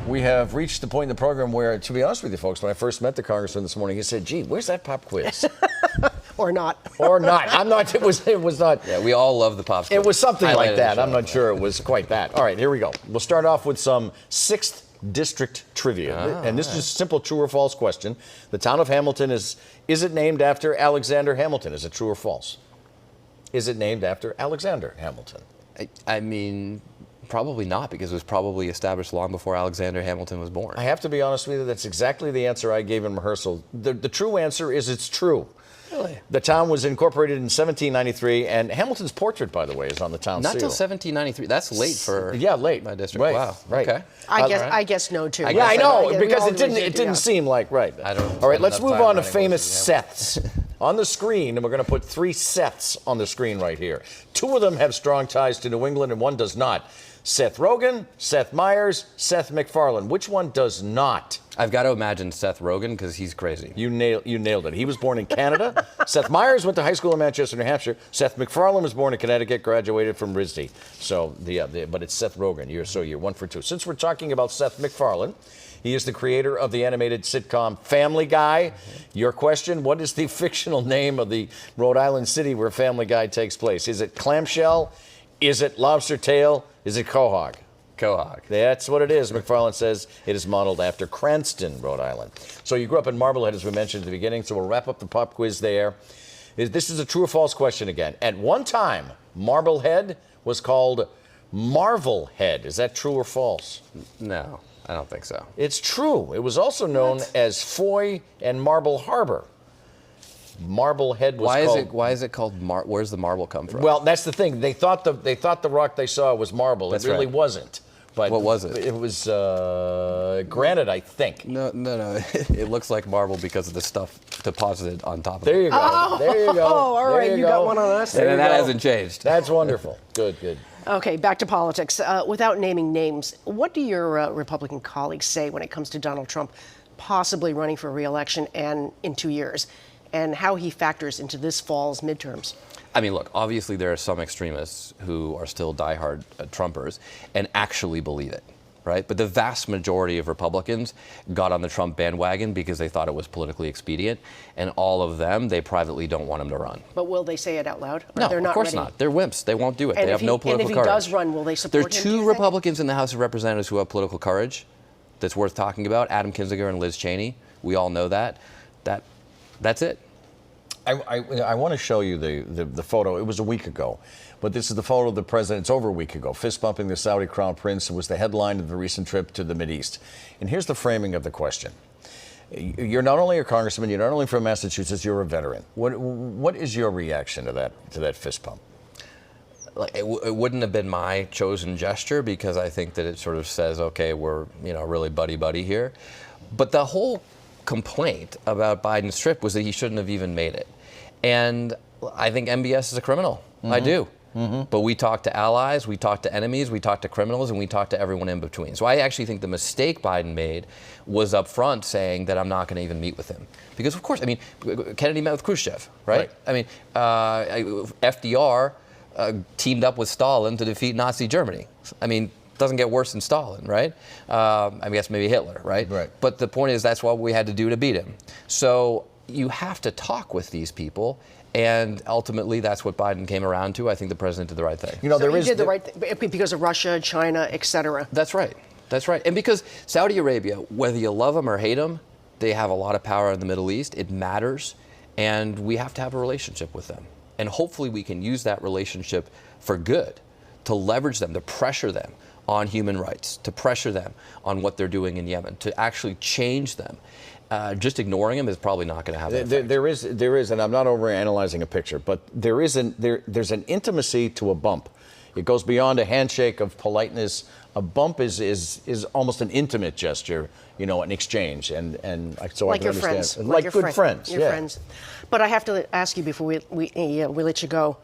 We have reached the point in the program where, to be honest with you folks, when I first met the congressman this morning, he said, gee, where's that pop quiz? Or not. Or not. I'm not, it was not. Yeah, we all love the pop quiz. It was something like that. I'm not Yeah. sure it was quite that. All right, here we go. We'll start off with some 6th district trivia. And this is just a simple true or false question. The town of Hamilton is it named after Alexander Hamilton? Is it true or false? Is it named after Alexander Hamilton? I mean, probably not, because it was probably established long before Alexander Hamilton was born. I have to be honest with you, that's exactly the answer I gave in rehearsal. The true answer is it's true. Really? The town was incorporated in 1793, and Hamilton's portrait, by the way, is on the town Not seal. till 1793. That's late for late. my district. Right. Wow. Right. Okay. I guess no, too. Yeah, I know, we because all it didn't yeah. seem like right. I don't All right, spend let's enough move time on to writing famous lists, yeah. Seths. On the screen, and we're going to put 3 Seths on the screen right here. 2 of them have strong ties to New England, and 1 does not. Seth Rogen, Seth Meyers, Seth MacFarlane. Which one does not? I've got to imagine Seth Rogen, because he's crazy. You nailed it. He was born in Canada. Seth Meyers went to high school in Manchester, New Hampshire. Seth MacFarlane was born in Connecticut, graduated from RISD. So but it's Seth Rogen. You're 1 for 2. Since we're talking about Seth MacFarlane, he is the creator of the animated sitcom Family Guy. Your question: what is the fictional name of the Rhode Island city where Family Guy takes place? Is it Clamshell? Is it Lobster Tail? Is it Quahog? Quahog. That's what it is. MacFarlane says it is modeled after Cranston, Rhode Island. So you grew up in Marblehead, as we mentioned at the beginning, so we'll wrap up the pop quiz there. This is a true or false question again. At one time, Marblehead was called Marvelhead. Is that true or false? No, I don't think so. It's true. It was also known as Foy and Marble Harbor. Marblehead was called... Why is it called where's the marble come from? Well, that's the thing. They thought the rock they saw was marble. That's it really right. wasn't. But what was it? It was granite, I think. No. It looks like marble because of the stuff deposited on top of There it. you go. There you go. Oh, all right. There You got one on us. There And you that go. hasn't changed. That's wonderful. Good. Okay, back to politics. Without naming names, what do your Republican colleagues say when it comes to Donald Trump possibly running for re-election and in 2 years, and how he factors into this fall's midterms? I mean, look, obviously there are some extremists who are still diehard Trumpers and actually believe it, right? But the vast majority of Republicans got on the Trump bandwagon because they thought it was politically expedient, and all of them, they privately don't want him to run. But will they say it out loud? Or No, they're of not course ready? not. They're wimps. They won't do it. And They if have no political And if courage. he does run, will they support There him? are do you two think? Republicans in the House of Representatives who have political courage that's worth talking about, Adam Kinzinger and Liz Cheney. We all know that. That's it. I want to show you the photo. It was a week ago, but this is the photo of the president. It's over a week ago. Fist bumping the Saudi crown prince was the headline of the recent trip to the Mideast. And here's the framing of the question. You're not only a congressman, you're not only from Massachusetts, you're a veteran. What is your reaction to that fist bump? Like, it wouldn't have been my chosen gesture, because I think that it sort of says, okay, we're really buddy here. But the whole complaint about Biden's trip was that he shouldn't have even made it. And I think MBS is a criminal. I do. But we talk to allies, we talk to enemies, we talk to criminals, and we talk to everyone in between. So I actually think the mistake Biden made was up front saying that I'm not going to even meet with him. Because, of course, I mean, Kennedy met with Khrushchev, right? I mean, FDR teamed up with Stalin to defeat Nazi Germany. I mean, doesn't get worse than Stalin, right? I guess maybe Hitler, right? But the point is, that's what we had to do to beat him. So you have to talk with these people, and ultimately that's what Biden came around to. I think the president did the right thing. So he did the right thing because of Russia, China, etc. That's right. That's right. And because Saudi Arabia, whether you love them or hate them, they have a lot of power in the Middle East. It matters, and we have to have a relationship with them. And hopefully we can use that relationship for good, to leverage them, to pressure them on human rights, to pressure them on what they're doing in Yemen, to actually change them. Just ignoring them is probably not going to have that effect. There is, and I'm not overanalyzing a picture, but there's an intimacy to a bump. It goes beyond a handshake of politeness. A bump is almost an intimate gesture, an exchange, and so like I can your understand. Friends, like good friends, your friends. But I have to ask you before we let you go.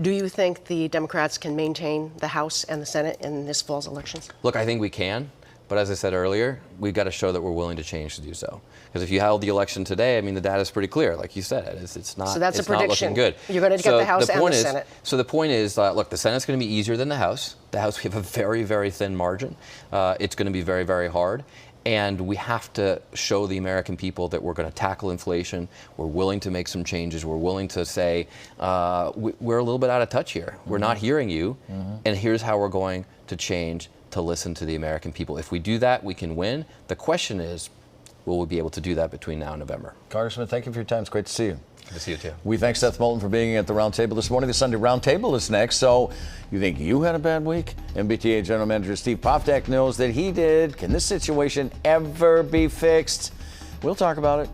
Do you think the Democrats can maintain the House and the Senate in this fall's elections? Look, I think we can. But as I said earlier, we've got to show that we're willing to change to do so. Because if you held the election today, I mean, the data is pretty clear. Like you said, it's not. So that's a it's not prediction. looking good. You're going to get the House and the point is, Senate. So the point is, look, the Senate's going to be easier than the House. The House, we have a very, very thin margin. It's going to be very, very hard. And we have to show the American people that we're going to tackle inflation. We're willing to make some changes. We're willing to say, we're a little bit out of touch here. We're not hearing you. And here's how we're going to change to listen to the American people. If we do that, we can win. The question is, will we be able to do that between now and November? Congressman, thank you for your time. It's great to see you. Good to see you too. We thank Seth Moulton for being at the roundtable this morning. The Sunday roundtable is next. So you think you had a bad week? MBTA General Manager Steve Poftak knows that he did. Can this situation ever be fixed? We'll talk about it